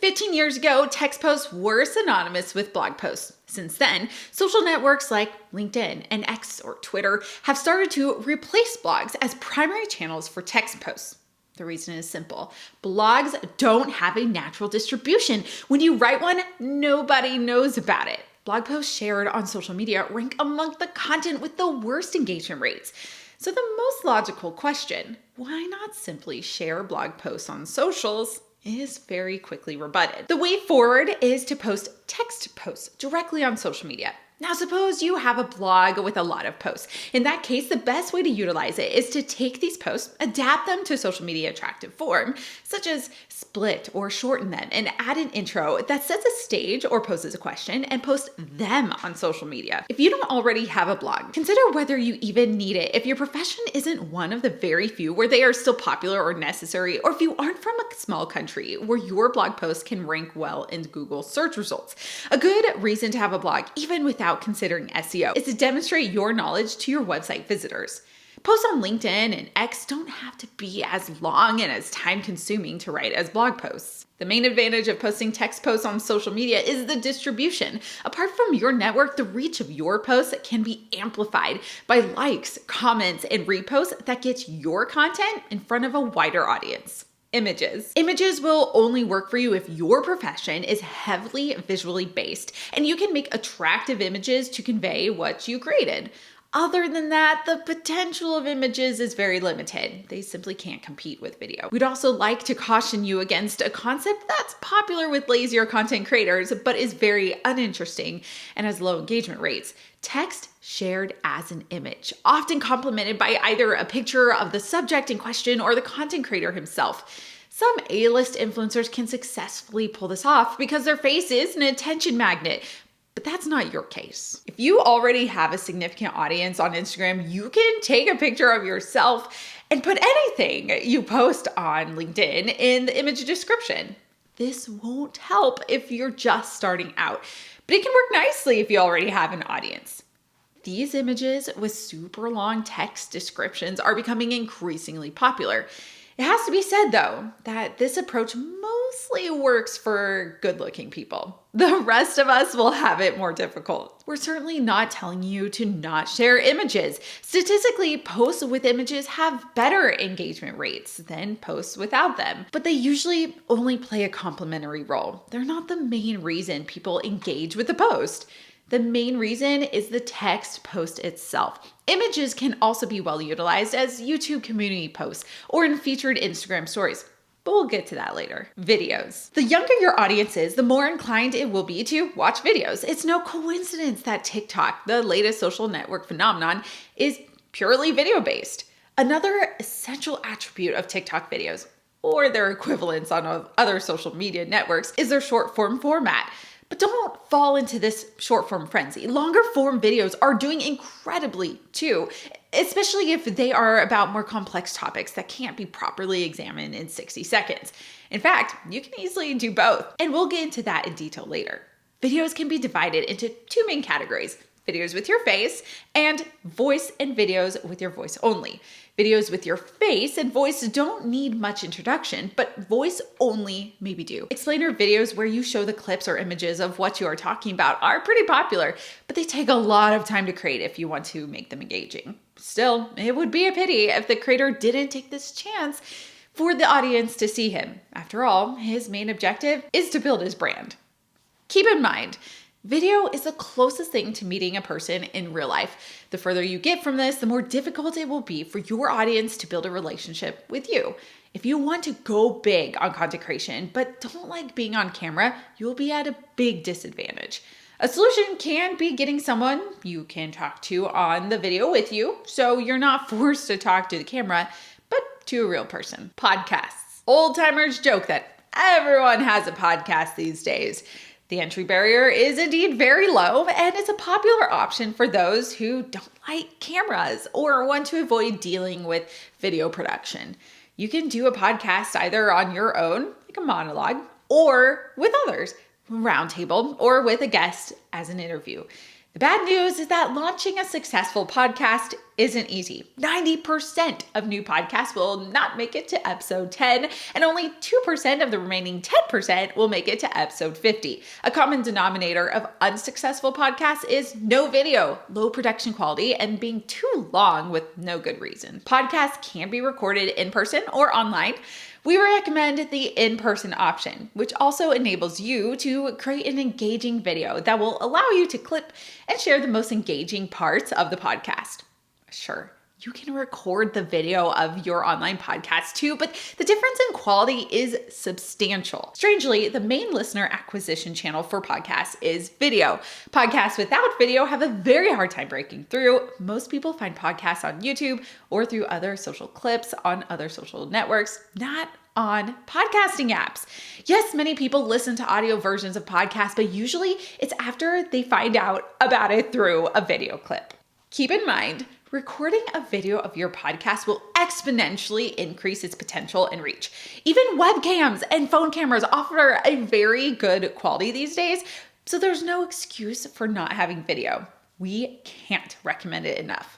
15 years ago, text posts were synonymous with blog posts. Since then, social networks like LinkedIn and X or Twitter have started to replace blogs as primary channels for text posts. The reason is simple. Blogs don't have a natural distribution. When you write one, nobody knows about it. Blog posts shared on social media rank among the content with the worst engagement rates. So the most logical question, why not simply share blog posts on socials, is very quickly rebutted. The way forward is to post text posts directly on social media. Now, suppose you have a blog with a lot of posts. In that case, the best way to utilize it is to take these posts, adapt them to social media attractive form, such as split or shorten them, and add an intro that sets a stage or poses a question and post them on social media. If you don't already have a blog, consider whether you even need it if your profession isn't one of the very few where they are still popular or necessary, or if you aren't from a small country where your blog posts can rank well in Google search results. A good reason to have a blog, even without considering SEO, is to demonstrate your knowledge to your website visitors. Posts on LinkedIn and X don't have to be as long and as time-consuming to write as blog posts. The main advantage of posting text posts on social media is the distribution. Apart from your network, the reach of your posts can be amplified by likes, comments, and reposts that gets your content in front of a wider audience. Images. Images will only work for you if your profession is heavily visually based and you can make attractive images to convey what you created. Other than that, the potential of images is very limited. They simply can't compete with video. We'd also like to caution you against a concept that's popular with lazier content creators, but is very uninteresting and has low engagement rates. Text shared as an image, often complemented by either a picture of the subject in question or the content creator himself. Some A-list influencers can successfully pull this off because their face is an attention magnet. But that's not your case. If you already have a significant audience on Instagram, you can take a picture of yourself and put anything you post on LinkedIn in the image description. This won't help if you're just starting out, but it can work nicely if you already have an audience. These images with super long text descriptions are becoming increasingly popular. It has to be said, though, that this approach mostly works for good-looking people. The rest of us will have it more difficult. We're certainly not telling you to not share images. Statistically, posts with images have better engagement rates than posts without them, but they usually only play a complementary role. They're not the main reason people engage with the post. The main reason is the text post itself. Images can also be well utilized as YouTube community posts or in featured Instagram stories, but we'll get to that later. Videos. The younger your audience is, the more inclined it will be to watch videos. It's no coincidence that TikTok, the latest social network phenomenon, is purely video-based. Another essential attribute of TikTok videos, or their equivalents on other social media networks, is their short-form format. But don't fall into this short-form frenzy. Longer form videos are doing incredibly too, especially if they are about more complex topics that can't be properly examined in 60 seconds. In fact, you can easily do both, and we'll get into that in detail later. Videos can be divided into two main categories: videos with your face and voice and videos with your voice only. Videos with your face and voice don't need much introduction, but voice only maybe do. Explainer videos where you show the clips or images of what you are talking about are pretty popular, but they take a lot of time to create if you want to make them engaging. Still, it would be a pity if the creator didn't take this chance for the audience to see him. After all, his main objective is to build his brand. Keep in mind, video is the closest thing to meeting a person in real life. The further you get from this, the more difficult it will be for your audience to build a relationship with you. If you want to go big on content creation, but don't like being on camera, you'll be at a big disadvantage. A solution can be getting someone you can talk to on the video with you, so you're not forced to talk to the camera, but to a real person. Podcasts. Old timers joke that everyone has a podcast these days. The entry barrier is indeed very low, and it's a popular option for those who don't like cameras or want to avoid dealing with video production. You can do a podcast either on your own, like a monologue, or with others, roundtable, or with a guest as an interview. The bad news is that launching a successful podcast isn't easy. 90% of new podcasts will not make it to episode 10, and only 2% of the remaining 10% will make it to episode 50. A common denominator of unsuccessful podcasts is no video, low production quality, and being too long with no good reason. Podcasts can be recorded in person or online. We recommend the in-person option, which also enables you to create an engaging video that will allow you to clip and share the most engaging parts of the podcast. Sure, you can record the video of your online podcast too, but the difference in quality is substantial. Strangely, the main listener acquisition channel for podcasts is video. Podcasts without video have a very hard time breaking through. Most people find podcasts on YouTube or through other social clips on other social networks, not on podcasting apps. Yes, many people listen to audio versions of podcasts, but usually it's after they find out about it through a video clip. Keep in mind, recording a video of your podcast will exponentially increase its potential and reach. Even webcams and phone cameras offer a very good quality these days, so there's no excuse for not having video. We can't recommend it enough.